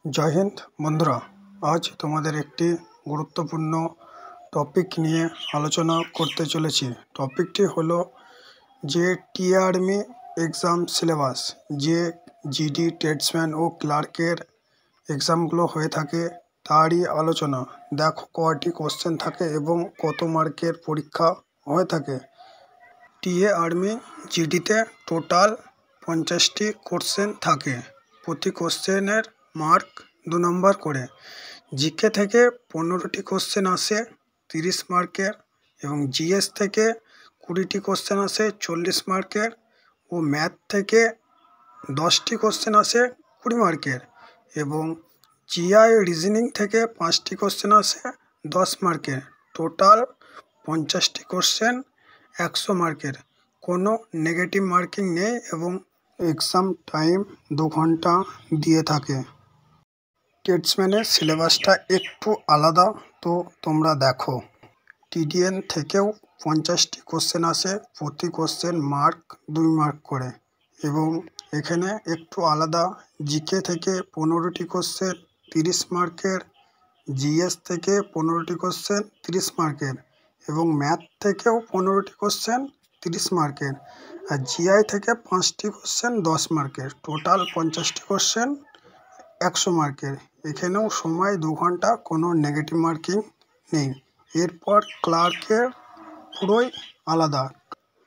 জয় হিন্দ বন্ধুরা, আজ তোমাদের একটি গুরুত্বপূর্ণ টপিক নিয়ে আলোচনা করতে চলেছি। টপিকটি হলো যে টি-আর্মি এক্সাম সিলেবাস, যে জিডি, ট্রেডসম্যান ও ক্লার্কের এক্সামগুলো হয়ে থাকে তারই আলোচনা। দেখো কয়টি কোশ্চেন থাকে এবং কত মার্কের পরীক্ষা হয়ে থাকে। টি-আর্মি জিডিতে টোটাল 50টি কোশ্চেন থাকে। প্রতি কোশ্চেনের মার্ক 2 নম্বর করে। জিকে থেকে 15টি কোশ্চেন আসে 30 মার্কের এবং জিএস থেকে 20টি কোশ্চেন আসে 40 মার্কের ও ম্যাথ থেকে 10টি কোশ্চেন আসে 20 মার্কের এবং জিআই রিজনিং থেকে 5টি কোশ্চেন আসে 10 মার্কের। টোটাল 50টি কোশ্চেন 100 মার্কের। কোনো নেগেটিভ মার্কিং নেই এবং এক্সাম টাইম 2 ঘন্টা দিয়ে থাকে। ট্রেডসম্যানের সিলেবাসটা একটু আলাদা, তো তোমরা দেখো। টিডিএন থেকেও 50টি কোশ্চেন আসে, প্রতি কোশ্চেন মার্ক 2 মার্ক করে এবং এখানে একটু আলাদা। জিকে থেকে 15টি কোশ্চেন 30 মার্কের, জিএস থেকে 15টি কোশ্চেন 30 মার্কের এবং ম্যাথ থেকেও 15টি কোশ্চেন 30 মার্কের আর জিআই থেকে 5টি কোশ্চেন 10 মার্কের। টোটাল 50টি কোশ্চেন 100 মার্কের। এখানেও সময় 2 ঘন্টা, কোনো নেগেটিভ মার্কিং নেই। এরপর ক্লার্কের পুরোই আলাদা।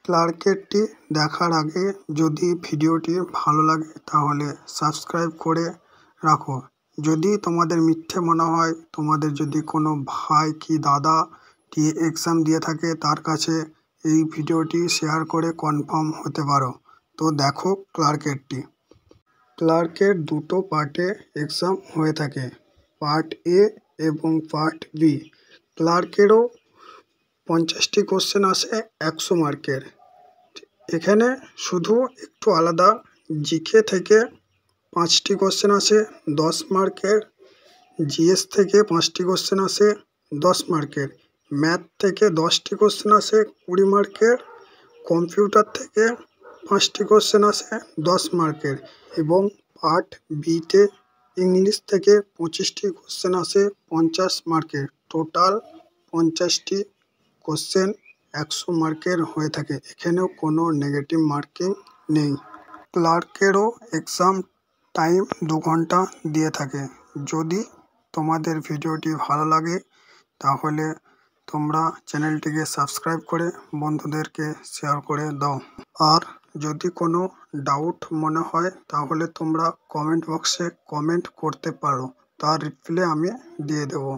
ক্লার্কেরটি দেখার আগে যদি ভিডিওটি ভালো লাগে তাহলে সাবস্ক্রাইব করে রাখো। যদি তোমাদের মিথ্যে মনে হয়, তোমাদের যদি কোনো ভাই কি দাদা এক্সাম দিয়ে থাকে, তার কাছে এই ভিডিওটি শেয়ার করে কনফার্ম হতে পারো। তো দেখো ক্লার্কেরটি। ক্লার্কের দুটো পার্টে এক্সাম হয়ে থাকে, পার্ট এ এবং পার্ট বি। ক্লার্কেরও 50টি কোশ্চেন আসে 100 মার্কের। এখানে শুধু একটু আলাদা। জিকে থেকে 5টি কোশ্চেন আসে 10 মার্কের, জিএস থেকে 5টি কোশ্চেন আসে 10 মার্কের, ম্যাথ থেকে 10টি কোশ্চেন আসে 20 মার্কের, কম্পিউটার থেকে 5টি কোশ্চেন আসে 10 মার্কের এবং পার্ট বিতে ইংলিশ থেকে 25টি কোশ্চেন আসে 50 মার্কের। টোটাল 50টি কোশ্চেন 100 মার্কের হয়ে থাকে। এখানেও কোনো নেগেটিভ মার্কিং নেই। ক্লার্কেরও এক্সাম টাইম 2 ঘন্টা দিয়ে থাকে। যদি তোমাদের ভিডিওটি ভালো লাগে তাহলে তোমরা চ্যানেলটিকে সাবস্ক্রাইব করে বন্ধুদেরকে শেয়ার করে দাও। আর যদি কোনো ডাউট মনে হয় তাহলে তোমরা কমেন্ট বক্সে কমেন্ট করতে পারো, তার রিপ্লাই আমি দিয়ে দেবো।